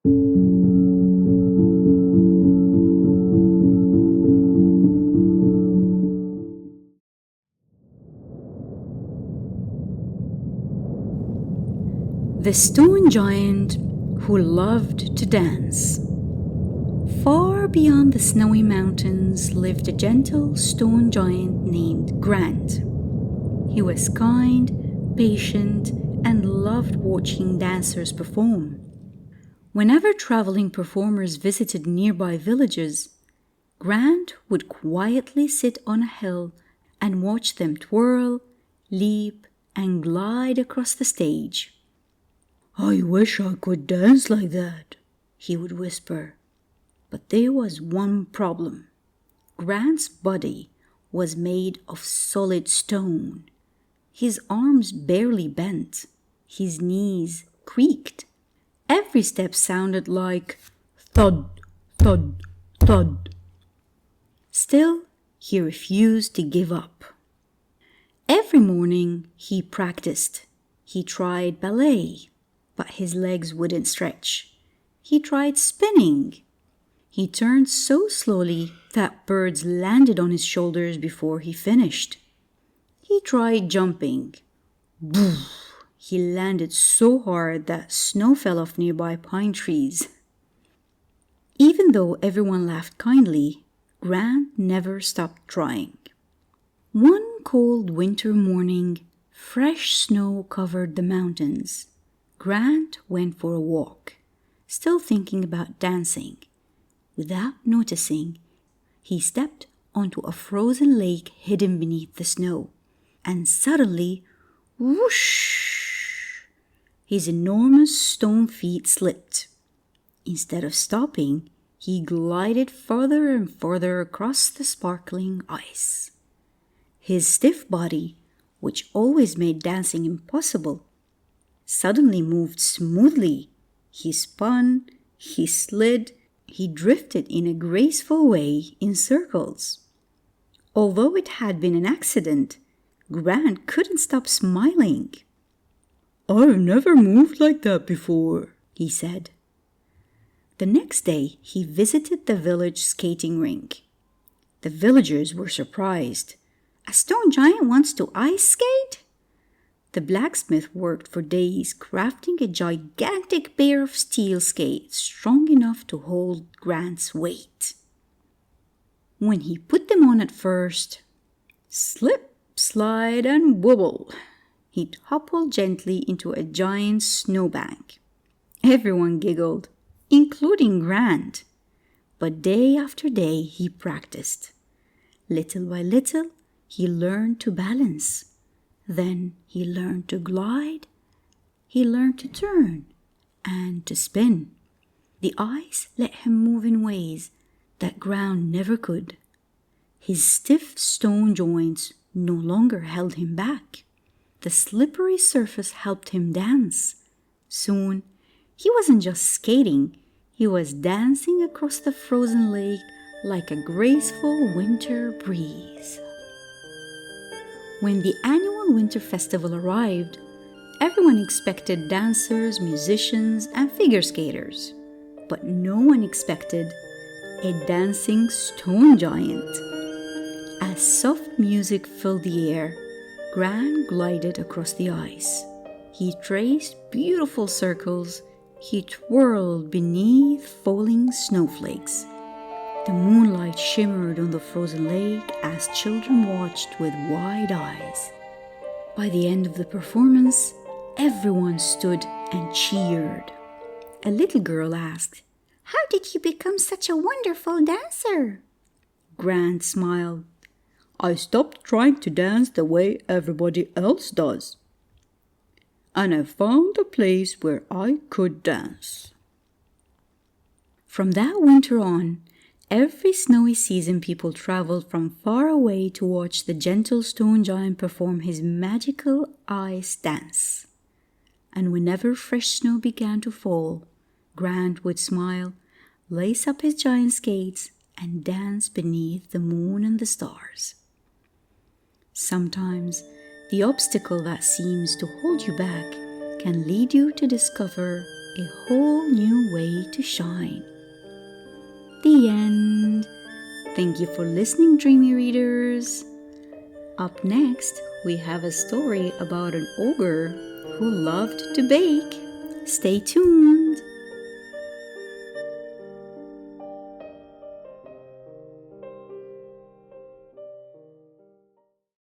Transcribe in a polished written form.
The Stone Giant Who Loved to Dance. Far beyond the snowy mountains lived a gentle stone giant named Grant. He was kind, patient, and loved watching dancers perform. Whenever traveling performers visited nearby villages, Grant would quietly sit on a hill and watch them twirl, leap, and glide across the stage. "I wish I could dance like that," he would whisper. But there was one problem. Grant's body was made of solid stone. His arms barely bent. His knees creaked. Every step sounded like thud, thud, thud. Still, he refused to give up. Every morning he practiced. He tried ballet, but his legs wouldn't stretch. He tried spinning. He turned so slowly that birds landed on his shoulders before he finished. He tried jumping. Boof! He landed so hard that snow fell off nearby pine trees. Even though everyone laughed kindly, Grant never stopped trying. One cold winter morning, fresh snow covered the mountains. Grant went for a walk, still thinking about dancing. Without noticing, he stepped onto a frozen lake hidden beneath the snow, and suddenly, whoosh! His enormous stone feet slipped. Instead of stopping, he glided further and further across the sparkling ice. His stiff body, which always made dancing impossible, suddenly moved smoothly. He spun, he slid, he drifted in a graceful way in circles. Although it had been an accident, Grant couldn't stop smiling. "I've never moved like that before," he said. The next day, he visited the village skating rink. The villagers were surprised. "A stone giant wants to ice skate?" The blacksmith worked for days crafting a gigantic pair of steel skates strong enough to hold Grant's weight. When he put them on at first, slip, slide, and wobble, he toppled gently into a giant snowbank. Everyone giggled, including Grant. But day after day he practiced. Little by little, he learned to balance. Then he learned to glide, he learned to turn, and to spin. The ice let him move in ways that ground never could. His stiff stone joints no longer held him back. The slippery surface helped him dance. Soon, he wasn't just skating, he was dancing across the frozen lake like a graceful winter breeze. When the annual winter festival arrived, everyone expected dancers, musicians, and figure skaters. But no one expected a dancing stone giant. As soft music filled the air, Grant glided across the ice. He traced beautiful circles. He twirled beneath falling snowflakes. The moonlight shimmered on the frozen lake as children watched with wide eyes. By the end of the performance, everyone stood and cheered. A little girl asked, "How did you become such a wonderful dancer?" Grant smiled. "I stopped trying to dance the way everybody else does, and I found a place where I could dance." From that winter on, every snowy season people traveled from far away to watch the gentle stone giant perform his magical ice dance. And whenever fresh snow began to fall, Grant would smile, lace up his giant skates, and dance beneath the moon and the stars. Sometimes, the obstacle that seems to hold you back can lead you to discover a whole new way to shine. The end. Thank you for listening, dreamy readers. Up next, we have a story about an ogre who loved to bake. Stay tuned.